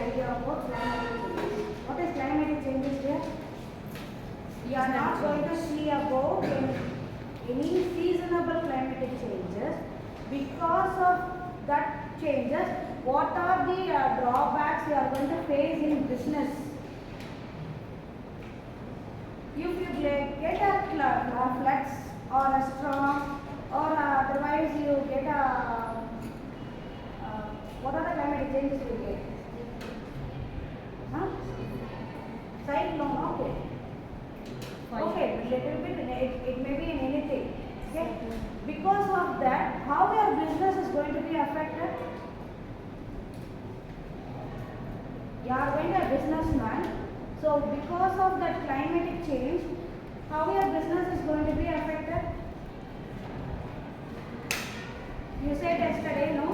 idea about climatic changes. What is climatic changes here? We are not going to see about any seasonable climatic changes. Because of that changes, what are the drawbacks you are going to face in business? If you get a floods or a storm or otherwise you get a what are the climatic changes you get? Huh? Cyclone, okay. Okay, little bit, it may be in anything. Okay? Because of that, how your business is going to be affected? You are going to be a businessman. So, because of that climatic change, how your business is going to be affected? You said yesterday, no?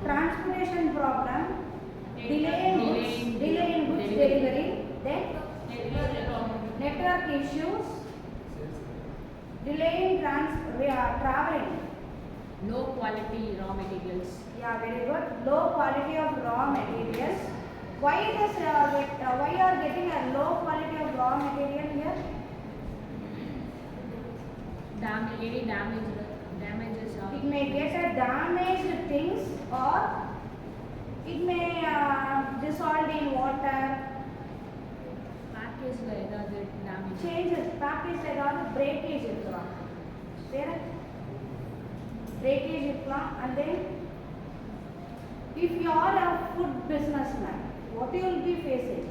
Transportation problem. Delay in goods delivery. Then network issues. Delay in traveling. Low quality raw materials. Yeah, very good. Low quality of raw materials. Why why you are getting a low quality of raw material here? Damages. It may get a damaged things or it may dissolve in water. Package damage. Changes. Package breakage irukkalam. There breakage irukkalam. And then if you are a food businessman, what you will be facing?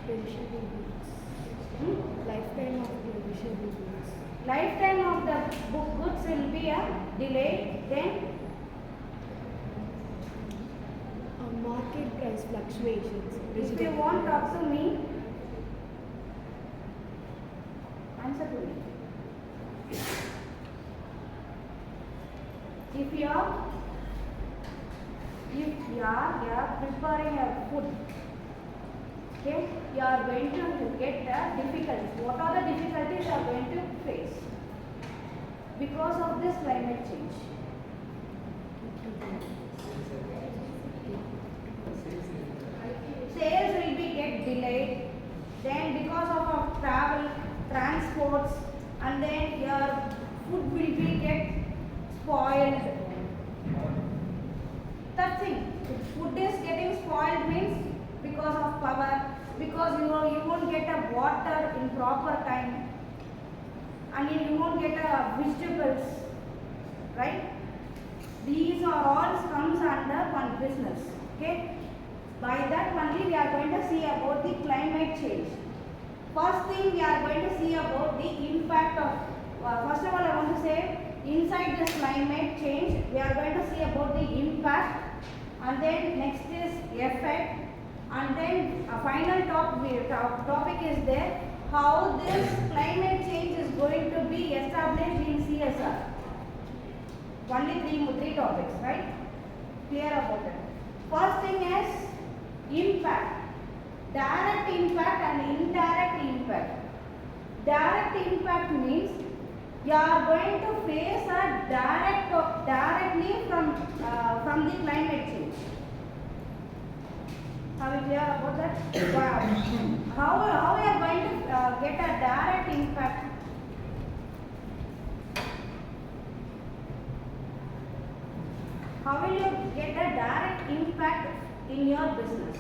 Perishable goods. Lifetime of perishable goods. Lifetime of the goods will be a delay. Then Market price fluctuations. if you want to talk to me, answer to me. If you are preparing a food, okay, you are going to get the difficulties. What are the difficulties you are going to face because of this climate change? Sales will be get delayed. Then because of travel, transports, and then your food will be get spoiled. That thing, if food is getting spoiled means because of power, because you won't get a water in proper time, and you won't get a vegetables, right? These are all comes under one business. Okay. By that only we are going to see about the climate change. First thing we are going to see about the impact of, first of all I want to say, inside this climate change we are going to see about the impact, and then next is effect, and then a final topic is there, how this climate change is going to be established in CSR. Only three topics, right? Clear about it. First thing is impact, direct impact and indirect impact. Direct impact means you are going to face a directly from the climate change. Are we clear about that? How we are going to get a direct impact? How will you get a direct impact in your business?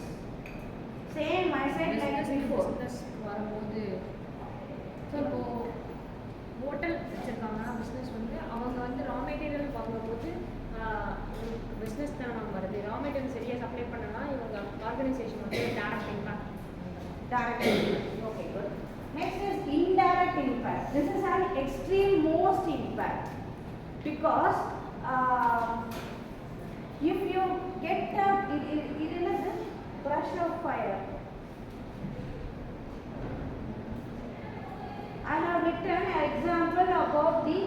Same I said like before. வரும்போது so இப்போ hotel வச்சுருக்காங்கன்னா business வந்து அவங்க வந்து raw material வாங்கும்போது business தான் நம்ம வருது raw material சரியாக சப்ளை பண்ணலாம் இவங்க ஆர்கனைசேஷன் வந்து direct impact. Direct impact. Okay, good. Next is indirect impact. This is an extreme most impact because if you get it is a brush of fire. I have written an example about the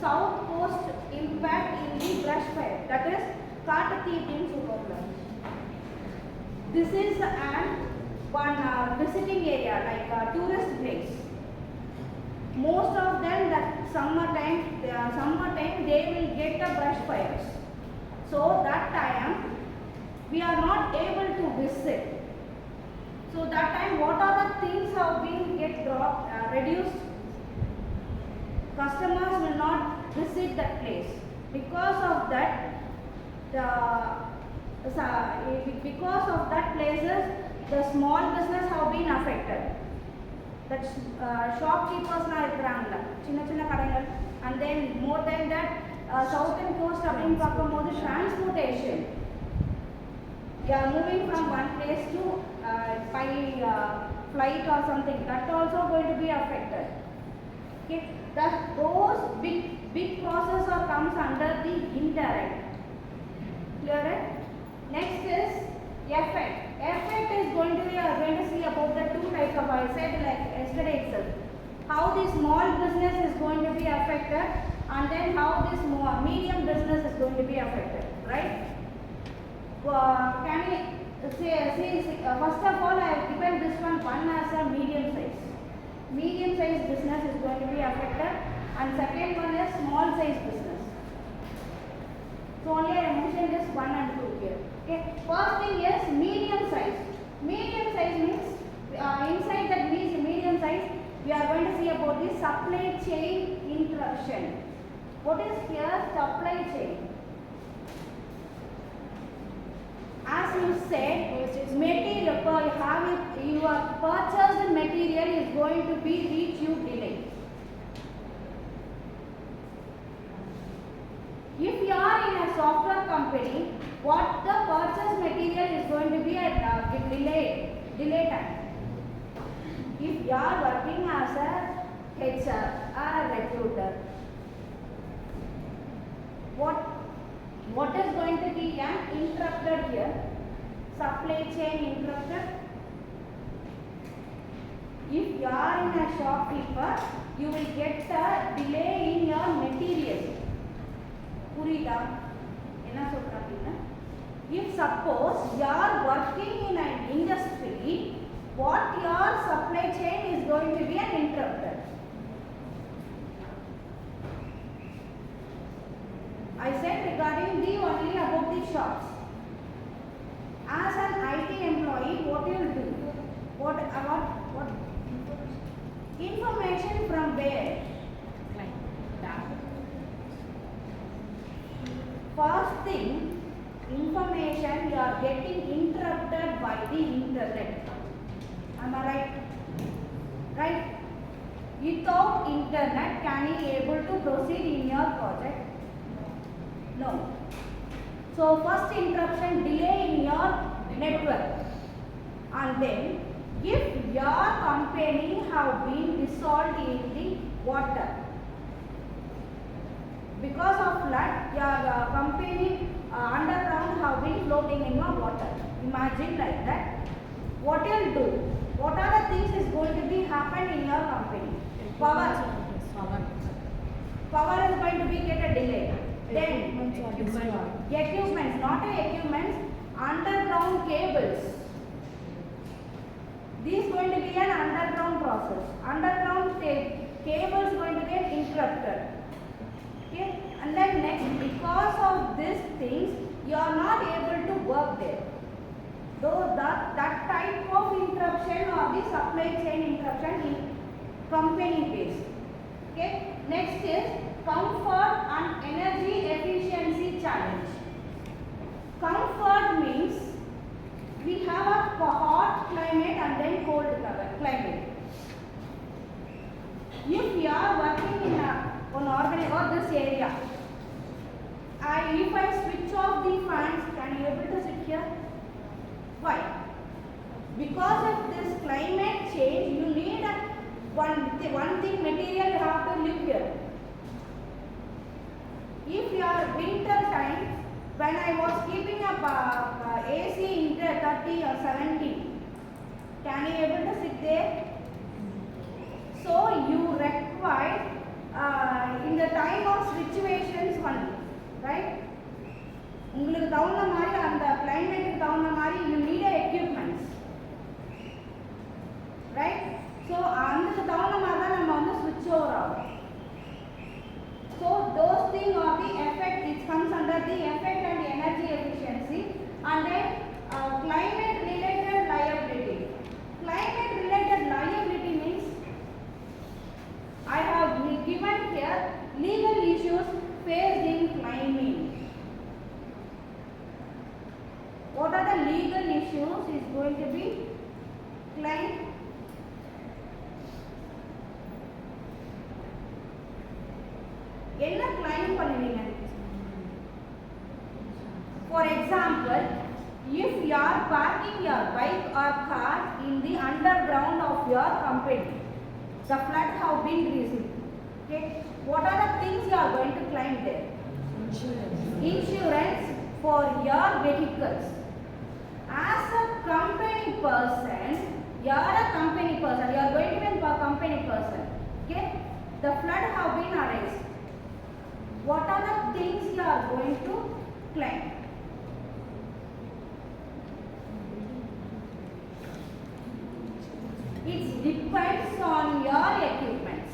South Coast impact in the brush fire. That is Katathiv in Superland. This is one visiting area, like a tourist place. Most of them that summertime they will get the brush fires. So that time we are not able to visit. So that time what are the things have been get dropped, reduced? Customers will not visit that place. Because of that, because of that places, the small business have been affected. That shopkeepers na irukkranga chinna chinna kadaingal, and then more than that southern coast appdin pakkumbodhu transportation, yeah, moving from one place to by flight or something, that also going to be affected. Okay, that those big process or comes under the indirect. Clear it? Next is effect. Effect is going to be, going to see about the two types of, I said like yesterday itself, how the small business is going to be affected, and then how this medium business is going to be affected, right? Can we see, first of all I have given this one as a medium size. Medium size business is going to be affected, and second one is small size business. So only I mentioned this 1 and 2 here. Okay. First thing is medium size. Medium size means inside that means medium size, we are going to see about the supply chain interruption. What is here supply chain? As you said, material, your purchased material is going to be reach you delayed. If you are in a software company, what the purchase material is going to be a delay time. If you are working as a HR or a recruiter, what is going to be an interrupted here? Supply chain interrupted. If you are in a shopkeeper, you will get a delay in your material. புரியுதா என்ன சொல்றாங்க? If suppose you are working in an industry, what your supply chain is going to be an interrupted. I said regarding the only about the shops. As an IT employee, what you will do? What information from where? First thing, information you are getting interrupted by the internet. Am I right? Right? Without internet, can you able to proceed in your project? No. So first interruption, delay in your network. And then, if your company have been dissolved in the water, because of flood, your company underground have been floating in your water. Imagine like that. What you will do? What are the things is going to be happen in your company? Power is going to be get a delay. Then equipments, not equipments, underground cables. This is going to be an underground process. Underground cables going to get interrupted. Okay, and then next, because of these things, you are not able to work there. Though that type of interruption or the supply chain interruption in company based. Okay, next is comfort and energy efficiency challenge. Comfort means we have a hot climate and then cold climate. If we are working in an organization or this area, if I switch off the fans, can you able to sit here? Why? Because of this climate change, you need one thing material you have to live here. If you are winter time, when I was keeping up AC in 30 or 70, can you able to sit there? So you require in the time of situations only, right? உங்களுக்கு தகுந்த மாதிரி அந்த கிளைமேட்டுக்கு தகுந்த மாதிரி you need equipments, right? So அதுக்கு தகுந்த மாதிரி தான் நம்ம வந்து switch over ஆகும். So those things are the effect, it comes under the effect and energy efficiency, And then climate related liability. Climate related liability means I have given here legal issues faced in claiming. What are the legal issues is going to be claim. என்ன claim பண்ணுவீங்க? For example, if you are parking your bike or car in the underground of your company, the flood have been received. Okay, what are the things you are going to claim there? Insurance for your vehicles. As a company person, you are a company person. You are going to be a company person. Okay, the flood have been arised. What are the things you are going to claim? It depends on your equipments.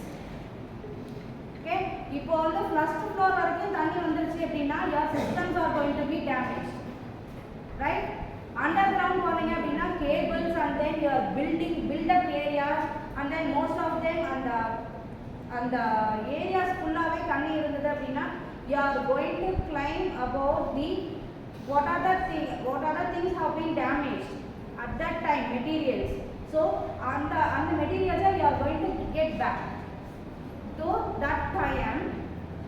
Okay, இப்போ வந்து first floor வரைக்கும் தண்ணி வந்துருச்சு அப்படினா your systems are going to be damaged, right? Underground போனீங்க அப்படினா cables and then your build up areas and then most of them and the areas fullaவே தண்ணி இருந்தது அப்படினா you are going to claim about the what are the things have been damaged at that time, materials. So on the materials you are going to get back. So that time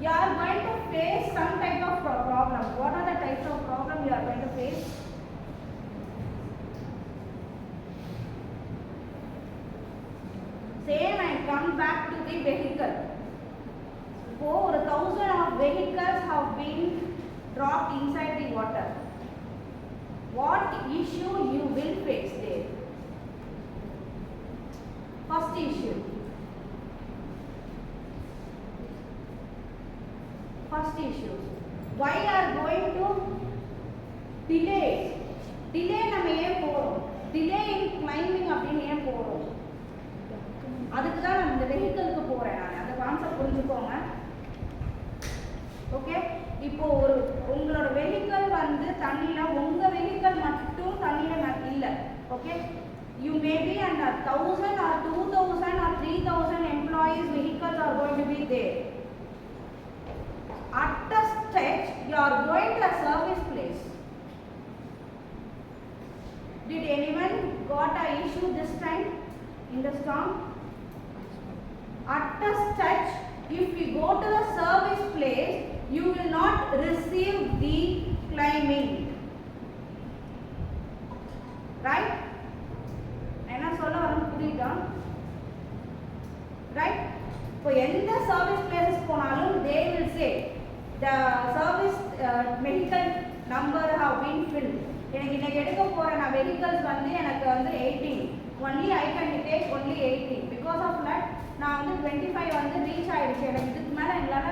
you are going to face some type of problem. What are the types of problem you are going to face? Same, I come back to the vehicle. Over 1,000 of vehicles have been dropped inside the water. What issue you will face there? First issue. Why are going to delay? Delay நம்ம ஏன் போறோம்? Delay in climbing அப்படின்னு ஏன் போறோம்? அதுக்கு தான் நான் இந்த வெஹிக்கிளுக்கு போறேன். நான் அந்த கான்செப்ட் புரிஞ்சுக்கோங்க. ஓகே, இப்போ உங்களோட வெஹிக்கிள் வந்து தண்ணில உங்க வெஹிக்கிள் மட்டும் தண்ணில இல்ல. Okay, you may be under 1,000 or 2,000 or 3,000 employees vehicles are going to be there. At a stretch you are going to a service place. Did anyone got a issue this time in the storm? At a stretch, if you go to the service place, you will not receive the claiming, right? என்ன சொல்ல வரேன்னு புரியுதா? Right? இப்போ எந்த service places போனாலும் they will say the service vehicle number have been filled. எனக்கு இன்னைக்கு எடுக்க போற நான் vehicles வந்து எனக்கு வந்து 18, only I can take only 18 because of that நான் வந்து 25 வந்து ரீச் ஆயிடுச்சு. எனக்கு இதுக்கு மேல என்னால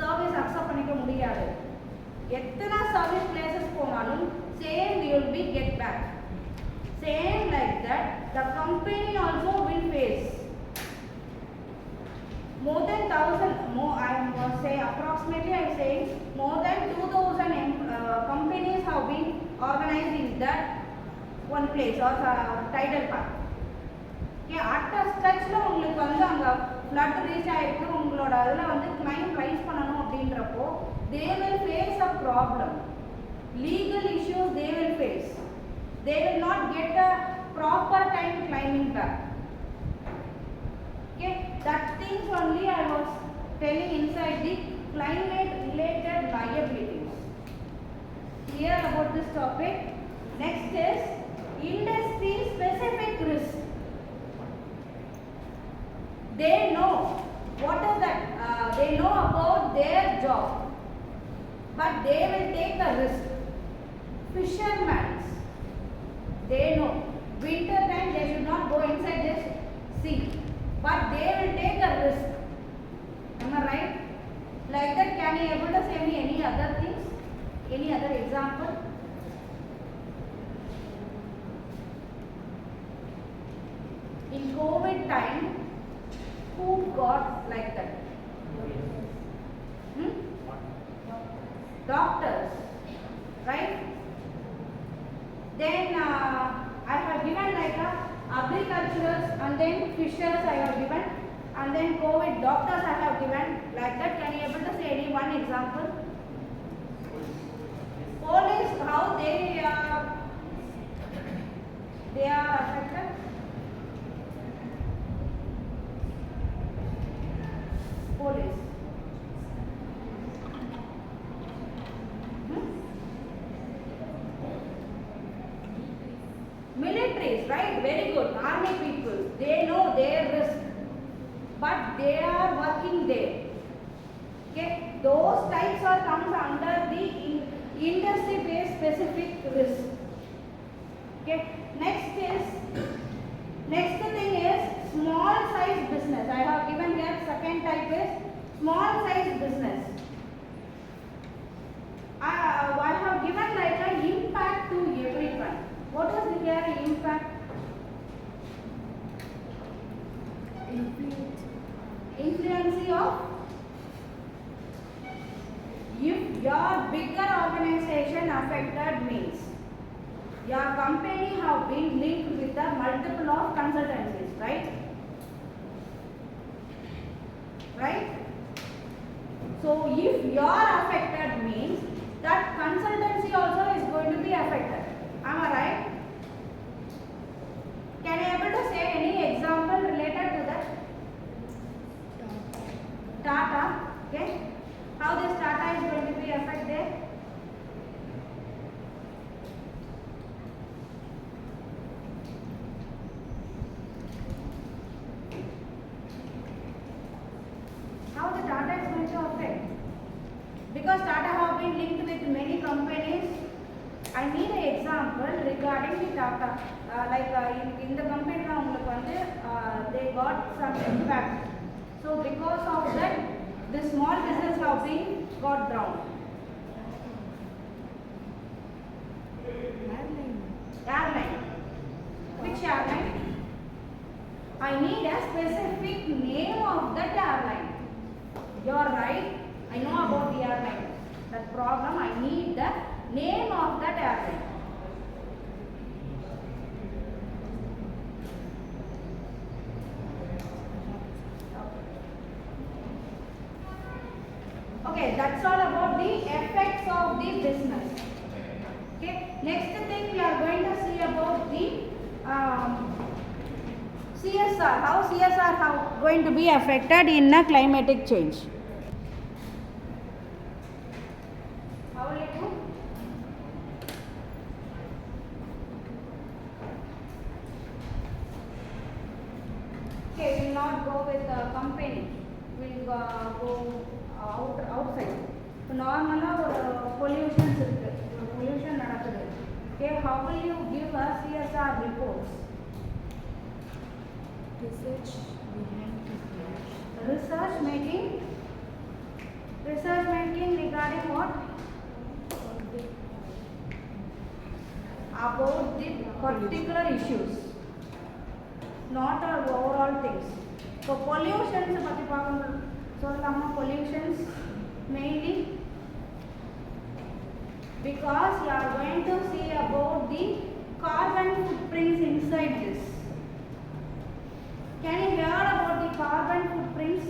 சர்வீஸ் அக்செப்ட் பண்ணிக்க முடியாது. எத்தனை சர்வீஸ் பிளேசஸ் போனாலும் same we will be get back. Same like that, the company also will face more than 1,000. I must say approximately I say more than 2,000 companies have been organized in that one place or tidal park. Okay, at a stretch la உங்களுக்கு வந்து அங்க flood reach ஆயிருக்கு, உங்களோட அதுல வந்து claim rice பண்ணனும் அப்படின்றப்போ they will face a problem. Legal issues they will face. They will not get a proper time climbing back. Okay, that things only I was telling inside the climate related liabilities. Clear about this topic? Next is industry specific risk. They know what is that? They know about their job, but they will take a risk. Fishermen, they know winter time they should not go inside this sea, but they will take a risk. Am I right? Like that, can you able to say me any other things? Any other example? In COVID time, who got like that? Doctors, right? Then I have given like agriculturals and then fishers I have given, and then COVID doctors I have given like that. Can you able to say any one example? Police, how they are affected? Police. Militaries, right? Very good. Army people, they know their risk, but they are working there. Okay, those types are comes under the industry-based specific risk. Okay, next thing is small size business. I have given here second type is small size business. I have given like an impact to everyone. What is the impact? Influence of. If your bigger organization affected means your company have been linked with the multiple of consultancies, right? Right? So if you are affected means that consultancy also is going to be affected. Am I right? Can you able to say any example related to that? Tata. Okay. How this Tata is going to be affected? How the Tata is going to affect? Because Tata have been linked with many companies. I need an example regarding the Tata. In the company they got some impact. So because of that, the small business have been got down. Airline. Which airline? I need a specific name of that airline. You are right. I know about the airline. That problem, I need the name of that airline. Okay, that's all about the effects of the business. Okay, next thing we are going to see about the CSR. How CSR going to be affected in a climatic change? How will it do? Okay, we will not go with the company. We will go outside. So normal pollutions pollution நடக்குது. Okay, how will you give a CSR reports? Research behind the pollution. Research making regarding what? About the particular issues, not our overall things. So pollutions பத்தி பார்க்கணும் சொல்லலாமா? Pollutions mainly because you are going to see about the carbon footprints inside this. Can you hear about the carbon footprints?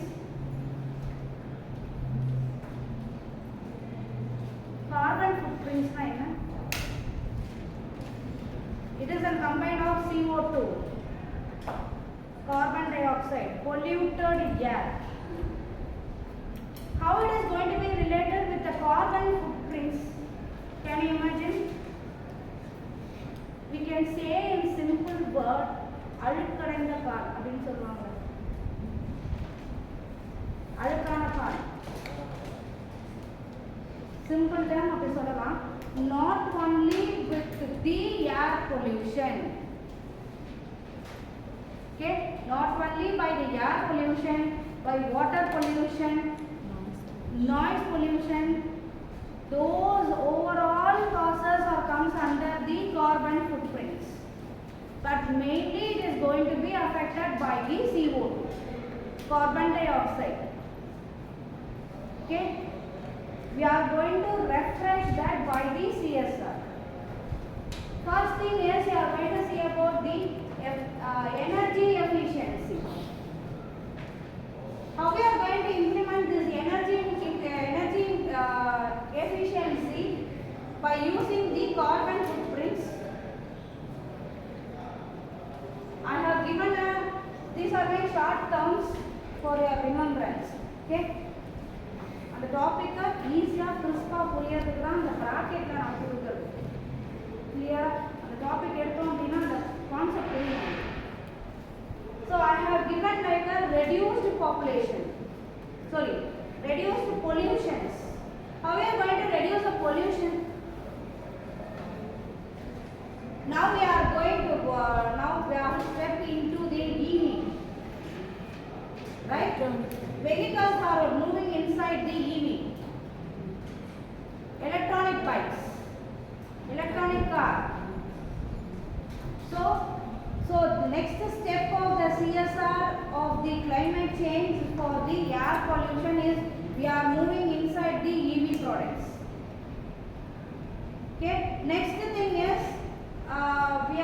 Carbon footprints na enna? It is a combine of CO2, carbon dioxide, polluted air. How it is going to be related with the carbon footprints? Can you imagine? We can say in simple word, அழுக்கடைந்த car அப்படின்னு சொல்லுவாங்க. அழுக்கான car. Simple term அப்படி சொல்லலாம். Not only with the air pollution. Okay, not only by the air pollution, by water pollution, noise pollution, those overall causes or comes under the carbon footprints. But mainly it is going to be affected by the CO2, carbon dioxide. Okay, we are going to refresh that by the CSR. First by using the carbon footprints. I have given these are my short terms for your remembrance. Okay. அந்த டாபிக்கை ஈஸியாக கிறிஸ்பாக புரியறதுக்கு தான் அந்த ப்ராக்கெட்டில் நான் கொடுக்குறது. கிளியரா அந்த டாபிக் எடுத்தோம் அப்படின்னா அந்த கான்செப்ட் புரியும். So I have given like a reduced population. Sorry, reduced pollutions. How we are going to reduce the pollution? Now we are going to step into the EV. Right? Vehicles are moving inside the EV. Electronic bikes, electronic car. So the next step of the CSR of the climate change for the air pollution is we are moving inside the EV products. Okay. Next thing is we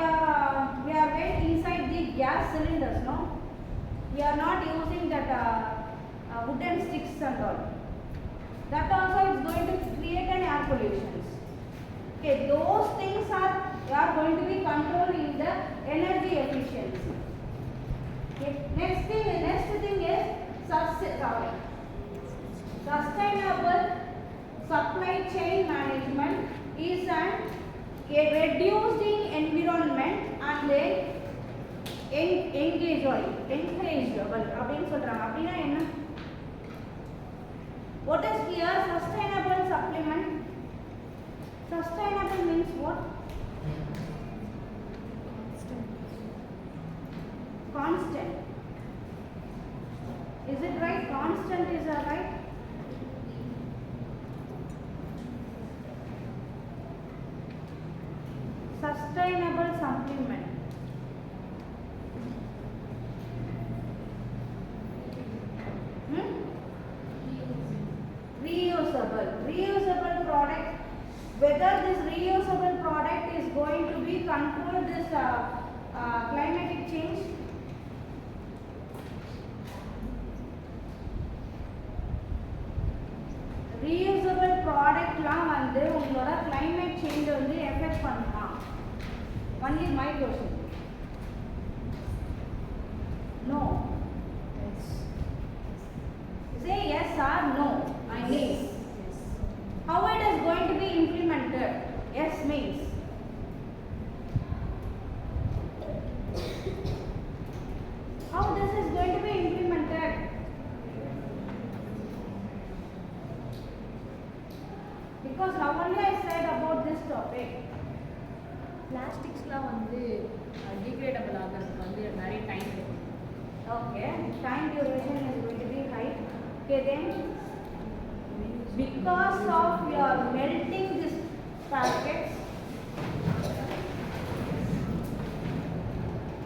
are going inside the gas cylinders. No, we are not using that wooden sticks and all. That also is going to create an air pollution. Okay, those things are going to be controlled in the energy efficiency. Okay, next thing is sustainable supply chain management is a reducing environment and then engageable அப்படின்னு சொல்றாங்க. அப்படின்னா என்ன? What is here sustainable supplement? Sustainable means what? Constant. Is it right? Constant is a right? Sustainable supplement. Reusable product. Whether this reusable product is going to be control this climatic change. Reusable product லாம் வந்து உங்களோட climate change வந்து affect பண்ணுமா? Only my question. No. Yes. Say yes or no. I mean. How it is going to be implemented? Yes means. How this is going to be implemented? Because now only I said about this topic. பிளாஸ்டிக்ஸ்லாம் வந்து degradable ஆகிறதுக்கு வந்து நிறைய time எடுக்கும். Okay, time duration is going to be high. Okay, then because of your melting this packets,